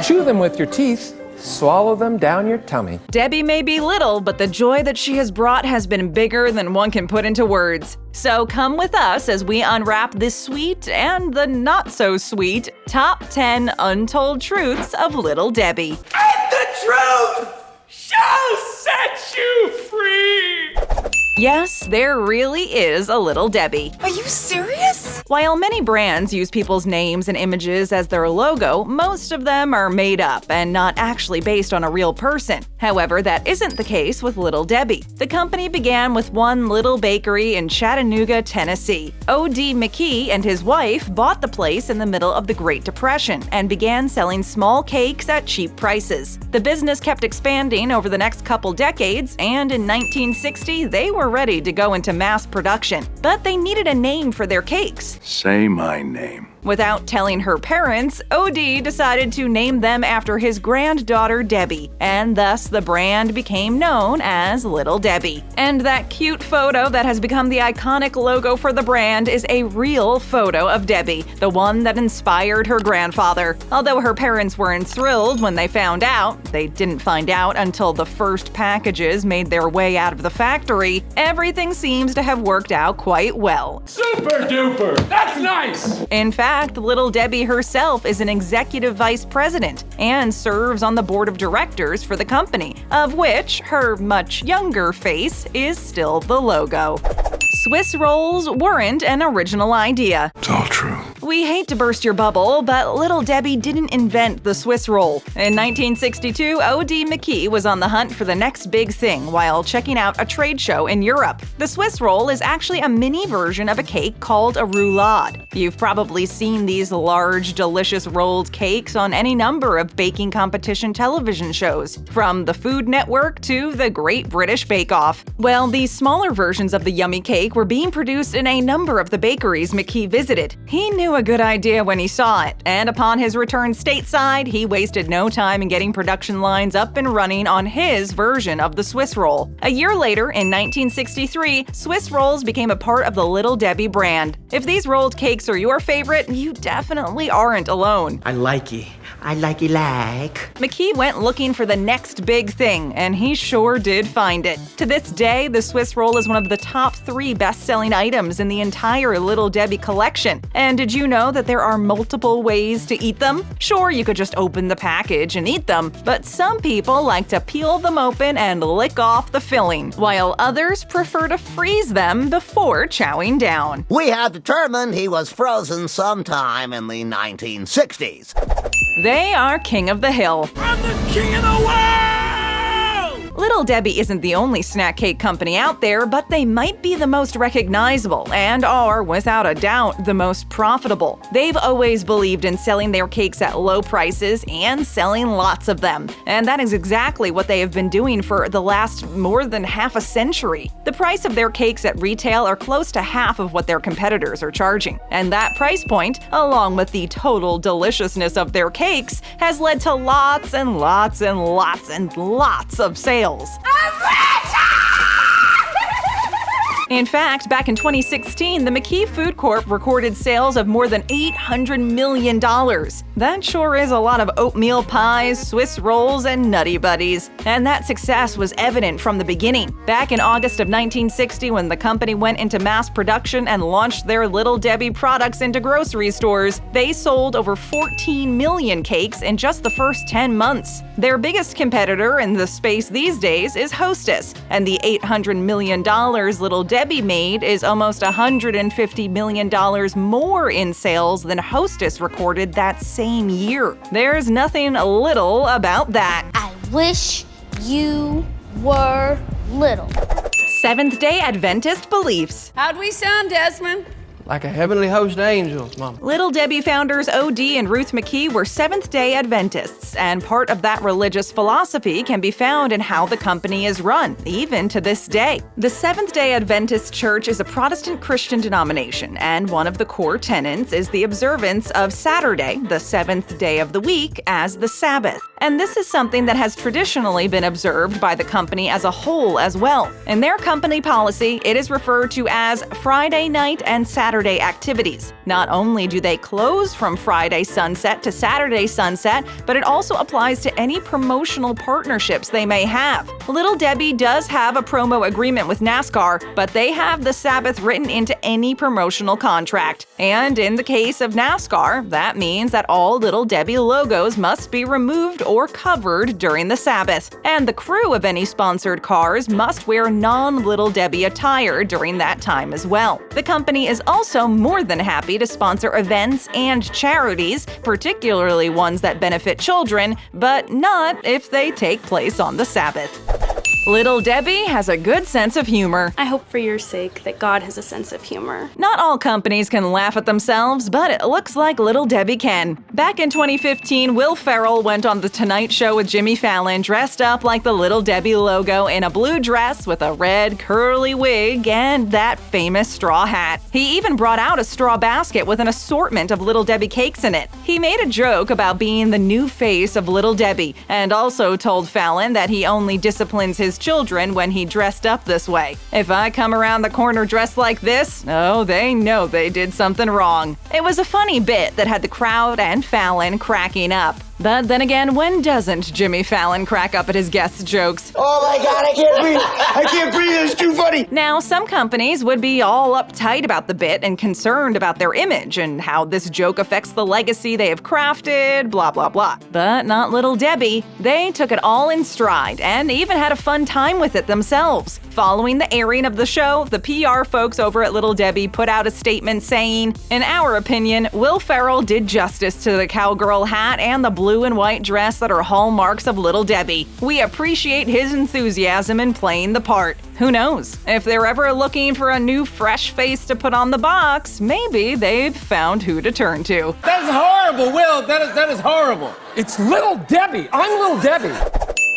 Chew them with your teeth. Swallow them down your tummy. Debbie may be little, but the joy that she has brought has been bigger than one can put into words. So come with us as we unwrap the sweet and the not-so-sweet top 10 untold truths of Little Debbie. And the truth shall set you free! Yes, there really is a Little Debbie. Are you serious? While many brands use people's names and images as their logo, most of them are made up and not actually based on a real person. However, that isn't the case with Little Debbie. The company began with one little bakery in Chattanooga, Tennessee. O.D. McKee and his wife bought the place in the middle of the Great Depression and began selling small cakes at cheap prices. The business kept expanding over the next couple decades, and in 1960, they were ready to go into mass production. But they needed a name for their cakes. Say my name. Without telling her parents, O.D. decided to name them after his granddaughter Debbie, and thus the brand became known as Little Debbie. And that cute photo that has become the iconic logo for the brand is a real photo of Debbie, the one that inspired her grandfather. Although her parents weren't thrilled when they found out, they didn't find out until the first packages made their way out of the factory, everything seems to have worked out quite well. Super duper! That's nice! In fact, Little Debbie herself is an executive vice president and serves on the board of directors for the company, of which her much younger face is still the logo. Swiss rolls weren't an original idea. It's all true. We hate to burst your bubble, but Little Debbie didn't invent the Swiss roll. In 1962, O.D. McKee was on the hunt for the next big thing while checking out a trade show in Europe. The Swiss roll is actually a mini version of a cake called a roulade. You've probably seen these large, delicious rolled cakes on any number of baking competition television shows, from the Food Network to the Great British Bake Off. Well, these smaller versions of the yummy cake were being produced in a number of the bakeries McKee visited. He knew a good idea when he saw it, and upon his return stateside, he wasted no time in getting production lines up and running on his version of the Swiss roll. A year later, in 1963, Swiss rolls became a part of the Little Debbie brand. If these rolled cakes are your favorite, you definitely aren't alone. I like it. I like it like. McKee went looking for the next big thing, and he sure did find it. To this day, the Swiss roll is one of the top 3 best-selling items in the entire Little Debbie collection. And did you know that there are multiple ways to eat them? Sure, you could just open the package and eat them, but some people like to peel them open and lick off the filling, while others prefer to freeze them before chowing down. We have determined he was frozen sometime in the 1960s. They are king of the hill. I'm the king of the world! Little Debbie isn't the only snack cake company out there, but they might be the most recognizable and are, without a doubt, the most profitable. They've always believed in selling their cakes at low prices and selling lots of them, and that is exactly what they have been doing for the last more than half a century. The price of their cakes at retail are close to half of what their competitors are charging, and that price point, along with the total deliciousness of their cakes, has led to lots and lots and lots and lots of sales. In fact, back in 2016, the McKee Food Corp recorded sales of more than $800 million. That sure is a lot of oatmeal pies, Swiss rolls, and Nutty Buddies. And that success was evident from the beginning. Back in August of 1960, when the company went into mass production and launched their Little Debbie products into grocery stores, they sold over 14 million cakes in just the first 10 months. Their biggest competitor in the space these days is Hostess, and the $800 million Little Debbie made is almost $150 million more in sales than Hostess recorded that same year. There's nothing little about that. I wish you were little. Seventh-day Adventist beliefs. How'd we sound, Desmond? Like a heavenly host of angels, Mama. Little Debbie founders O.D. and Ruth McKee were Seventh-day Adventists, and part of that religious philosophy can be found in how the company is run, even to this day. The Seventh-day Adventist Church is a Protestant Christian denomination, and one of the core tenets is the observance of Saturday, the seventh day of the week, as the Sabbath. And this is something that has traditionally been observed by the company as a whole as well. In their company policy, it is referred to as Friday night and Saturday Saturday activities. Not only do they close from Friday sunset to Saturday sunset, but it also applies to any promotional partnerships they may have. Little Debbie does have a promo agreement with NASCAR, but they have the Sabbath written into any promotional contract. And in the case of NASCAR, that means that all Little Debbie logos must be removed or covered during the Sabbath. And the crew of any sponsored cars must wear non-Little Debbie attire during that time as well. The company is also more than happy to sponsor events and charities, particularly ones that benefit children, but not if they take place on the Sabbath. Little Debbie has a good sense of humor. I hope for your sake that God has a sense of humor. Not all companies can laugh at themselves, but it looks like Little Debbie can. Back in 2015, Will Ferrell went on The Tonight Show with Jimmy Fallon dressed up like the Little Debbie logo in a blue dress with a red curly wig and that famous straw hat. He even brought out a straw basket with an assortment of Little Debbie cakes in it. He made a joke about being the new face of Little Debbie and also told Fallon that he only disciplines his children when he dressed up this way. If I come around the corner dressed like this, oh, they know they did something wrong. It was a funny bit that had the crowd and Fallon cracking up. But then again, when doesn't Jimmy Fallon crack up at his guests' jokes? Oh my God, I can't breathe. I can't breathe. It's too funny. Now, some companies would be all uptight about the bit and concerned about their image and how this joke affects the legacy they have crafted, blah, blah, blah. But not Little Debbie. They took it all in stride and even had a fun time with it themselves. Following the airing of the show, the PR folks over at Little Debbie put out a statement saying, "In our opinion, Will Ferrell did justice to the cowgirl hat and the blue and white dress that are hallmarks of Little Debbie. We appreciate his enthusiasm in playing the part." Who knows? If they're ever looking for a new fresh face to put on the box, maybe they've found who to turn to. That is horrible, Will. That is horrible. It's Little Debbie. I'm Little Debbie.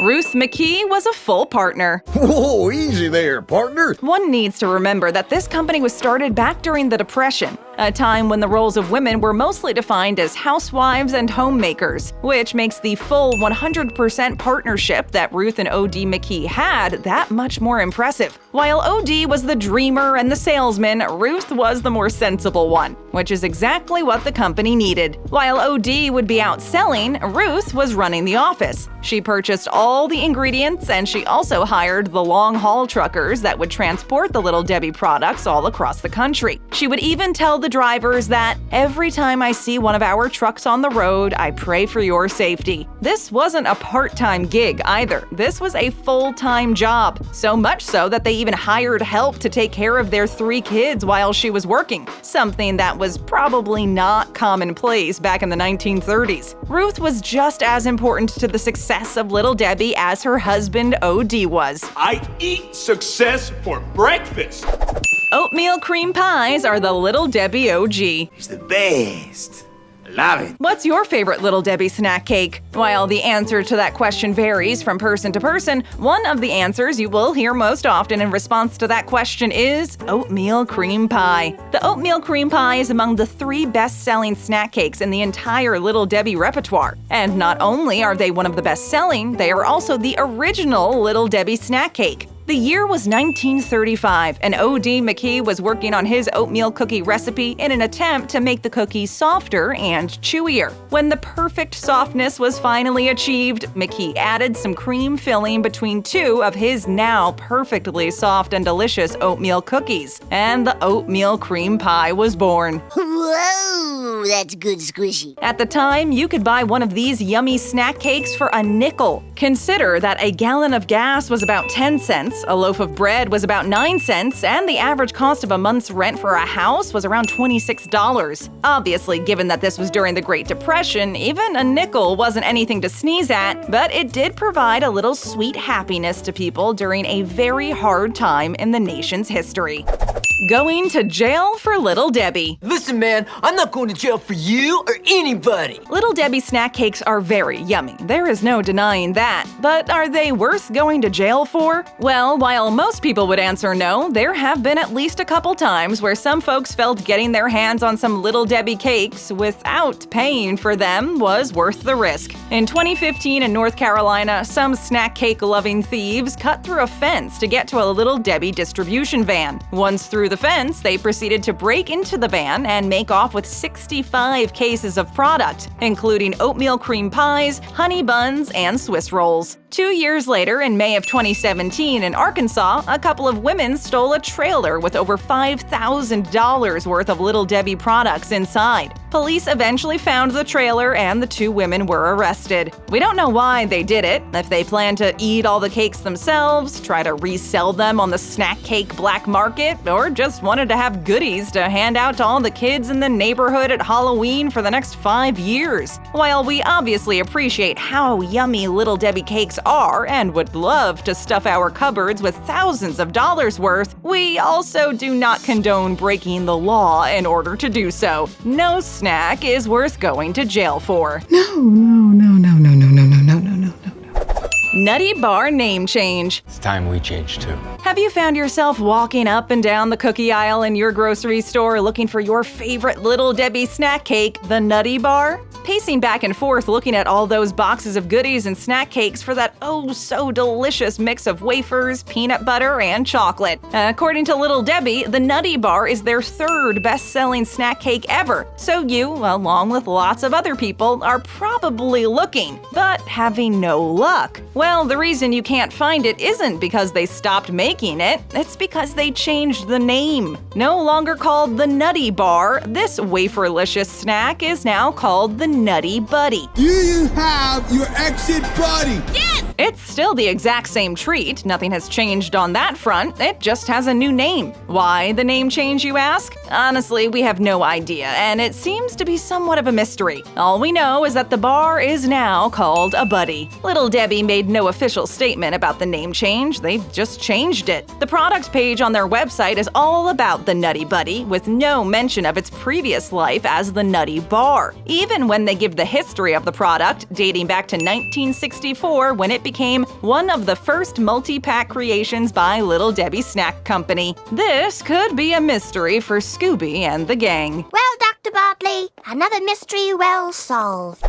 Ruth McKee was a full partner. Whoa, easy there, partner. One needs to remember that this company was started back during the Depression, a time when the roles of women were mostly defined as housewives and homemakers, which makes the full 100% partnership that Ruth and O.D. McKee had that much more impressive. While O.D. was the dreamer and the salesman, Ruth was the more sensible one, which is exactly what the company needed. While O.D. would be out selling, Ruth was running the office. She purchased all the ingredients, and she also hired the long-haul truckers that would transport the Little Debbie products all across the country. She would even tell the drivers that, "Every time I see one of our trucks on the road, I pray for your safety." This wasn't a part-time gig either. This was a full-time job, so much so that they even hired help to take care of their 3 kids while she was working, something that was probably not commonplace back in the 1930s. Ruth was just as important to the success of Little Debbie as her husband O.D. was. I eat success for breakfast. Oatmeal cream pies are the Little Debbie OG. It's the best. I love it. What's your favorite Little Debbie snack cake? While the answer to that question varies from person to person, one of the answers you will hear most often in response to that question is oatmeal cream pie. The oatmeal cream pie is among the 3 best-selling snack cakes in the entire Little Debbie repertoire. And not only are they one of the best-selling, they are also the original Little Debbie snack cake. The year was 1935, and O.D. McKee was working on his oatmeal cookie recipe in an attempt to make the cookies softer and chewier. When the perfect softness was finally achieved, McKee added some cream filling between 2 of his now perfectly soft and delicious oatmeal cookies, and the oatmeal cream pie was born. Whoa, that's good squishy. At the time, you could buy one of these yummy snack cakes for a nickel. Consider that a gallon of gas was about 10 cents, a loaf of bread was about 9 cents, and the average cost of a month's rent for a house was around $26. Obviously, given that this was during the Great Depression, even a nickel wasn't anything to sneeze at, but it did provide a little sweet happiness to people during a very hard time in the nation's history. Going to jail for Little Debbie. Listen, man, I'm not going to jail for you or anybody. Little Debbie snack cakes are very yummy. There is no denying that. But are they worth going to jail for? Well, while most people would answer no, there have been at least a couple times where some folks felt getting their hands on some Little Debbie cakes without paying for them was worth the risk. In 2015 in North Carolina, some snack cake-loving thieves cut through a fence to get to a Little Debbie distribution van. Once through the fence, they proceeded to break into the van and make off with 65 cases of product, including oatmeal cream pies, honey buns, and Swiss rolls. 2 years later, in May of 2017 in Arkansas, a couple of women stole a trailer with over $5,000 worth of Little Debbie products inside. Police eventually found the trailer and the 2 women were arrested. We don't know why they did it, if they planned to eat all the cakes themselves, try to resell them on the snack cake black market, or just wanted to have goodies to hand out to all the kids in the neighborhood at Halloween for the next 5 years. While we obviously appreciate how yummy Little Debbie cakes are and would love to stuff our cupboards with thousands of dollars worth, we also do not condone breaking the law in order to do so. No snack is worth going to jail for. Nutty Bar name change. It's time we change too. Have you found yourself walking up and down the cookie aisle in your grocery store looking for your favorite Little Debbie snack cake, the Nutty Bar? Pacing back and forth looking at all those boxes of goodies and snack cakes for that oh-so-delicious mix of wafers, peanut butter, and chocolate. According to Little Debbie, the Nutty Bar is their 3rd best-selling snack cake ever, so you, along with lots of other people, are probably looking, but having no luck. Well, the reason you can't find it isn't because they stopped making it, it's because they changed the name. No longer called the Nutty Bar, this waferlicious snack is now called the Nutty Buddy. Do you have your exit buddy? Yes! It's still the exact same treat, nothing has changed on that front, it just has a new name. Why the name change, you ask? Honestly, we have no idea, and it seems to be somewhat of a mystery. All we know is that the bar is now called a Buddy. Little Debbie made no official statement about the name change, they just changed it. The product page on their website is all about the Nutty Buddy, with no mention of its previous life as the Nutty Bar. Even when they give the history of the product, dating back to 1964 when it became one of the first multi-pack creations by Little Debbie Snack Company. This could be a mystery for Scooby and the gang. Well, Dr. Bartley, another mystery well solved.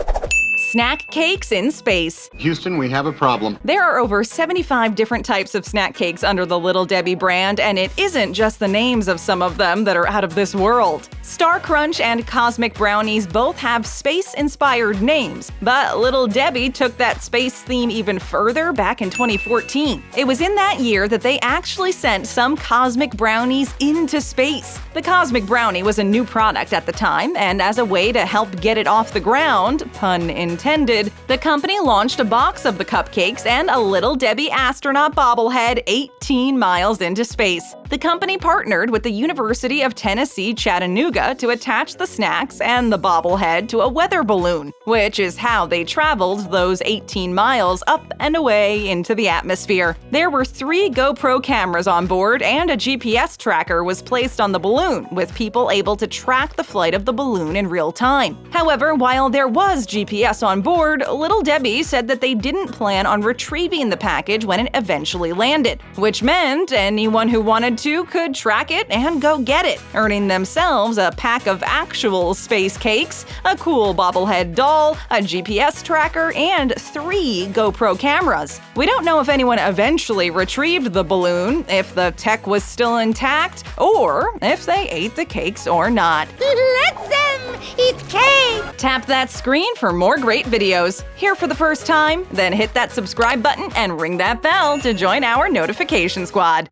Snack cakes in space. Houston, we have a problem. There are over 75 different types of snack cakes under the Little Debbie brand, and it isn't just the names of some of them that are out of this world. Star Crunch and Cosmic Brownies both have space-inspired names, but Little Debbie took that space theme even further back in 2014. It was in that year that they actually sent some Cosmic Brownies into space. The Cosmic Brownie was a new product at the time, and as a way to help get it off the ground, pun intended, the company launched a box of the cupcakes and a Little Debbie astronaut bobblehead 18 miles into space. The company partnered with the University of Tennessee, Chattanooga to attach the snacks and the bobblehead to a weather balloon, which is how they traveled those 18 miles up and away into the atmosphere. There were 3 GoPro cameras on board and a GPS tracker was placed on the balloon, with people able to track the flight of the balloon in real time. However, while there was GPS on board, Little Debbie said that they didn't plan on retrieving the package when it eventually landed, which meant anyone who wanted to could track it and go get it, earning themselves a pack of actual space cakes, a cool bobblehead doll, a GPS tracker, and 3 GoPro cameras. We don't know if anyone eventually retrieved the balloon, if the tech was still intact, or if they ate the cakes or not. Let them eat cake! Tap that screen for more great videos. Here for the first time? Then hit that subscribe button and ring that bell to join our notification squad.